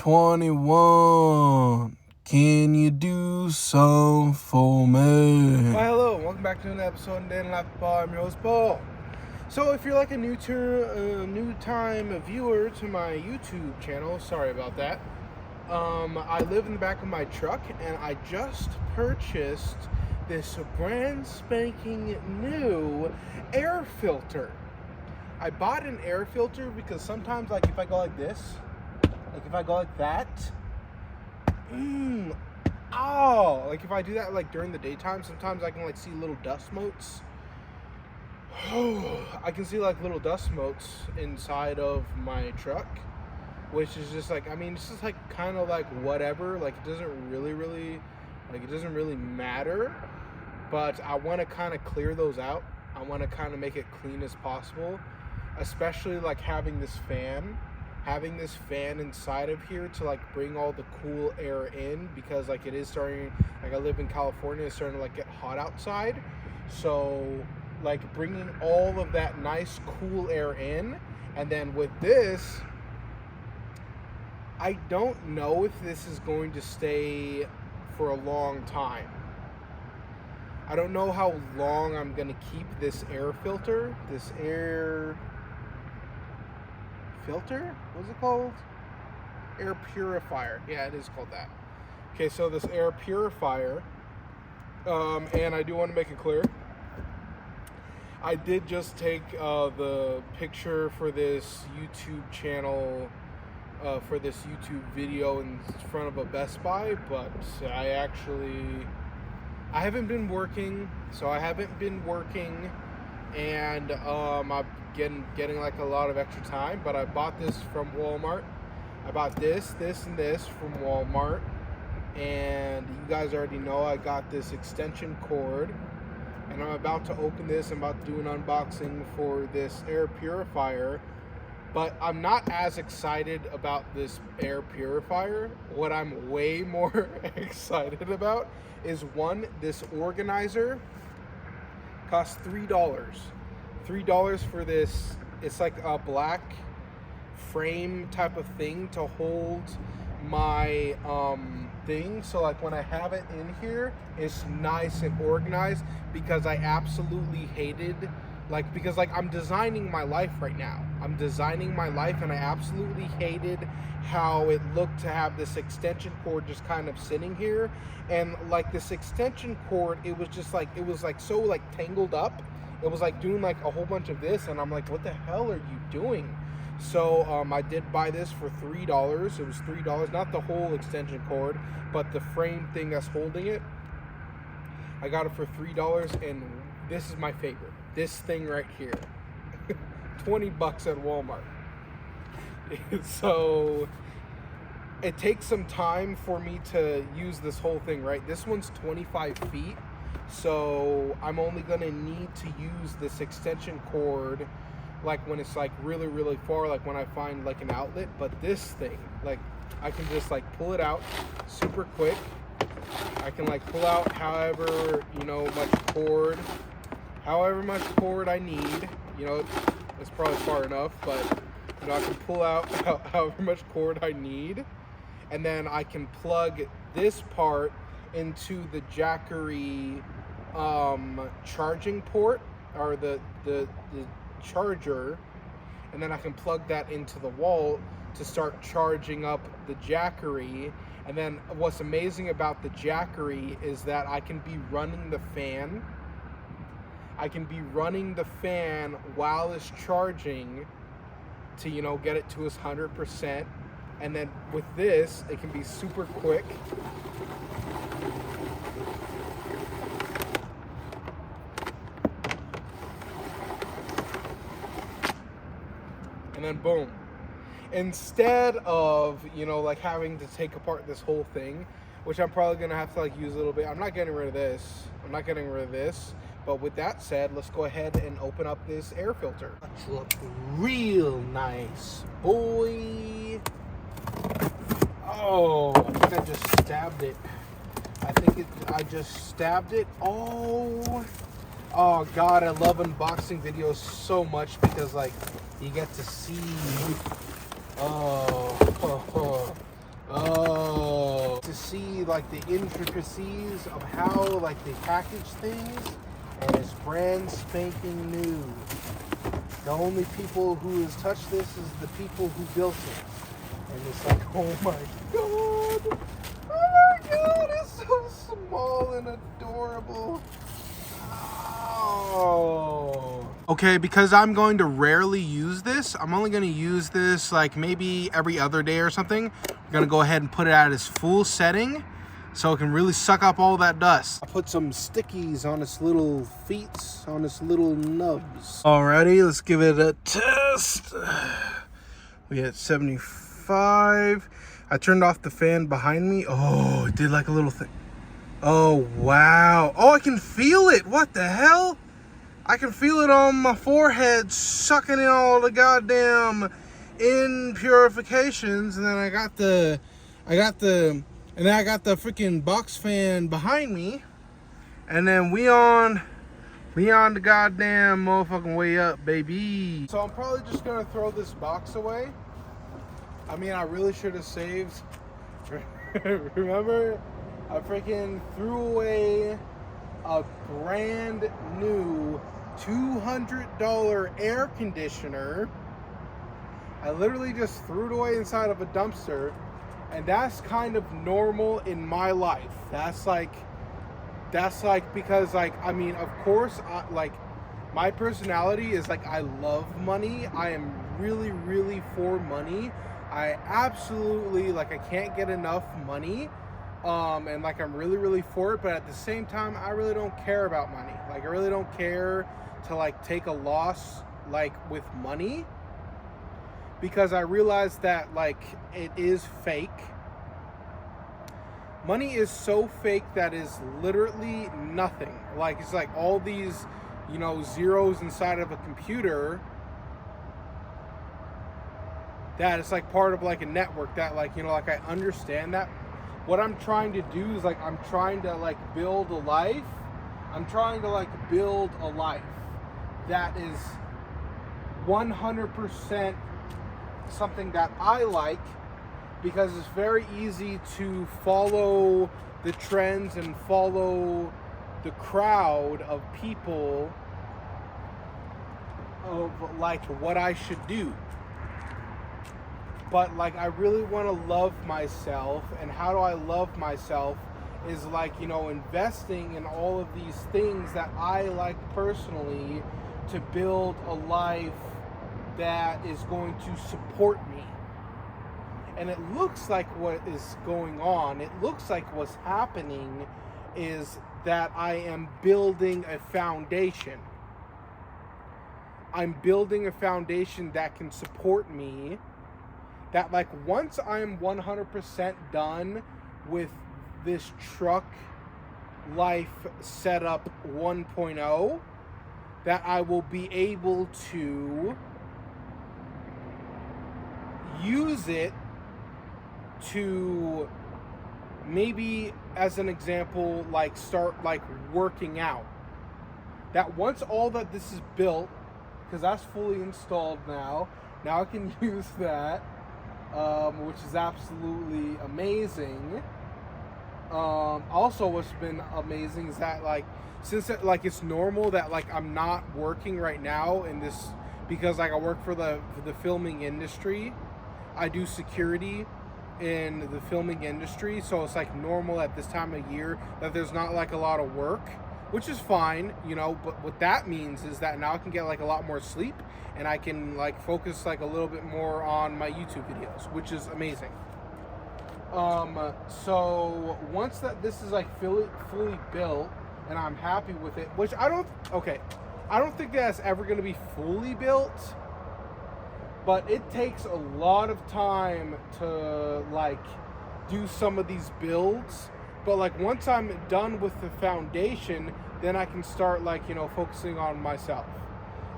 E21, can you do some for me? Well, hello, welcome back to another episode of Dan Life Paul. I'm your host, Paul. So, if you're like a new time viewer to my YouTube channel, sorry about that. I live in the back of my truck, and I just purchased this brand spanking new air filter. I bought an air filter because sometimes, like, if I go like this, like if I go like that, like if I do that like during the daytime, sometimes I can like see little dust motes. I can see like little dust motes inside of my truck, which is just like, I mean, it's just like kind of like whatever, like it doesn't really matter, but I want to kind of clear those out. I want to kind of make it clean as possible, especially like having this fan inside of here to like bring all the cool air in, because like it is starting, like I live in California, it's starting to like get hot outside. So like bringing all of that nice cool air in, and then with this, I don't know if this is going to stay for a long time. I don't know how long I'm going to keep this air filter, what's it called? Air purifier. Yeah, it is called that. Okay, so this air purifier, and I do want to make it clear, I did just take the picture for this YouTube channel, for this YouTube video in front of a Best Buy, but I haven't been working, and I'm getting like a lot of extra time, but I bought this from Walmart. I bought this, and this from Walmart, and you guys already know I got this extension cord, and I'm about to open this. I'm about to do an unboxing for this air purifier, but I'm not as excited about this air purifier. What I'm way more excited about is, one, this organizer costs $3 for this. It's like a black frame type of thing to hold my thing, so like when I have it in here, it's nice and organized, because I absolutely hated, like, because like I'm designing my life right now. I'm designing my life, and I absolutely hated how it looked to have this extension cord just kind of sitting here, and like this extension cord, it was like so like tangled up. It was like doing like a whole bunch of this, and I'm like, what the hell are you doing? So I did buy this for $3. It was $3, not the whole extension cord, but the frame thing that's holding it. I got it for $3, and this is my favorite. This thing right here, $20 at Walmart. So it takes some time for me to use this whole thing, right? This one's 25 feet, so I'm only gonna need to use this extension cord like when it's like really far, like when I find like an outlet. But this thing, like I can just like pull it out super quick. I can like pull out however much cord I need. It's probably far enough, but I can pull out however much cord I need, and then I can plug this part into the Jackery charging port, or the charger, and then I can plug that into the wall to start charging up the Jackery. And then what's amazing about the Jackery is that I can be running the fan. While it's charging to get it to its 100%. And then with this, it can be super quick. And then boom. Instead of, like having to take apart this whole thing, which I'm probably going to have to like use a little bit. I'm not getting rid of this. But with that said, let's go ahead and open up this air filter. Let's look real nice, boy. Oh, I think I just stabbed it. Oh God, I love unboxing videos so much, because like you get to see like the intricacies of how like they package things, and it's brand spanking new. The only people who has touched this is the people who built it. And it's like, oh my god! Oh my god, it's so small and adorable. Oh. Okay, because I'm going to rarely use this, I'm only going to use this like maybe every other day or something. I'm going to go ahead and put it at its full setting so it can really suck up all that dust. I put some stickies on its little feet, on its little nubs. Alrighty, let's give it a test. We had 75. I turned off the fan behind me. Oh, it did like a little thing. Oh, wow. Oh, I can feel it. What the hell? I can feel it on my forehead, sucking in all the goddamn purifications. And then I got the freaking box fan behind me. And then we on the goddamn motherfucking way up, baby. So I'm probably just gonna throw this box away. I mean, I really should have saved. Remember? I freaking threw away a brand new $200 air conditioner. I literally just threw it away inside of a dumpster, and that's kind of normal in my life. That's like because like, I mean, of course, like my personality is like, I love money. I am really, really for money. I absolutely, like, I can't get enough money. And like, I'm really, really for it, but at the same time, I really don't care about money. Like, I really don't care to like take a loss like with money, because I realize that like it is fake. Money is so fake that is literally nothing. Like, it's like all these, you know, zeros inside of a computer that it's like part of like a network that, like, you know, like I understand that. What I'm trying to do is like, I'm trying to like build a life. I'm trying to like build a life that is 100% something that I like, because it's very easy to follow the trends and follow the crowd of people of like what I should do. But like, I really want to love myself, and how do I love myself is like, you know, investing in all of these things that I like personally to build a life that is going to support me. And it looks like what is going on, it looks like what's happening is that I am building a foundation. I'm building a foundation that can support me. That like, once I'm 100% done with this truck life setup 1.0, that I will be able to use it to, maybe as an example, like start like working out. That once all that this is built, because that's fully installed now I can use that. Which is absolutely amazing. Also, what's been amazing is that like, since it, like, it's normal that like I'm not working right now in this, because like I work for the filming industry. I do security in the filming industry, so it's like normal at this time of year that there's not like a lot of work, which is fine, you know. But what that means is that now I can get like a lot more sleep, and I can like focus like a little bit more on my YouTube videos, which is amazing. So once that this is like fully built and I'm happy with it, which I don't think that's ever going to be fully built, but it takes a lot of time to like do some of these builds. But like, once I'm done with the foundation, then I can start like, you know, focusing on myself.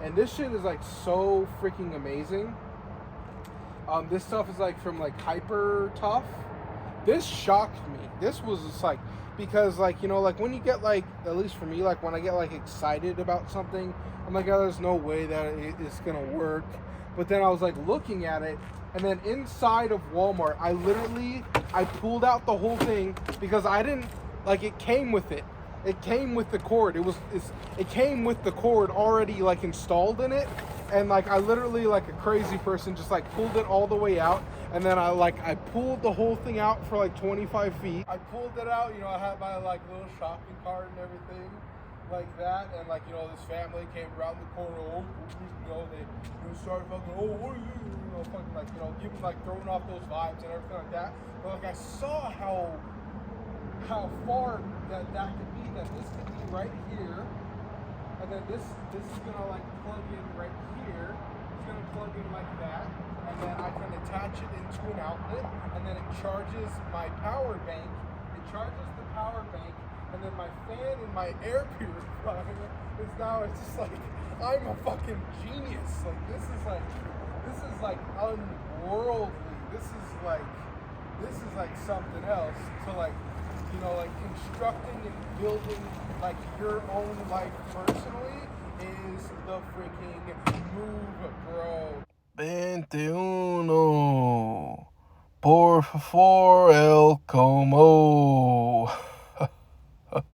And this shit is like so freaking amazing. This stuff is like from like Hyper Tough. This shocked me. This was just like, because like, you know, like when you get like, at least for me, like when I get like excited about something, I'm like, oh, there's no way that it's gonna work. But then I was like looking at it, and then inside of Walmart, I pulled out the whole thing because I didn't like it came with it. It came with the cord. It came with the cord already like installed in it, and like I literally like a crazy person just like pulled it all the way out, and then I pulled the whole thing out for like 25 feet. I pulled it out, you know, I had my like little shopping cart and everything like that, and like, you know, this family came around the corner, you know, they started fucking, what are you know, fucking like, you know, giving like throwing off those vibes and everything like that. But like I saw how far that could be, that this could be right here, and then this is gonna like plug in right here. It's gonna plug in like that, and then I can attach it into an outlet, and then it charges my power bank. It charges the power bank, and then my fan and my air purifier is now. It's just like I'm a fucking genius. Like this is like unworldly. This is like something else to like, you know, like constructing and building like your own life personally is the freaking move, bro. 21. Por favor, el como.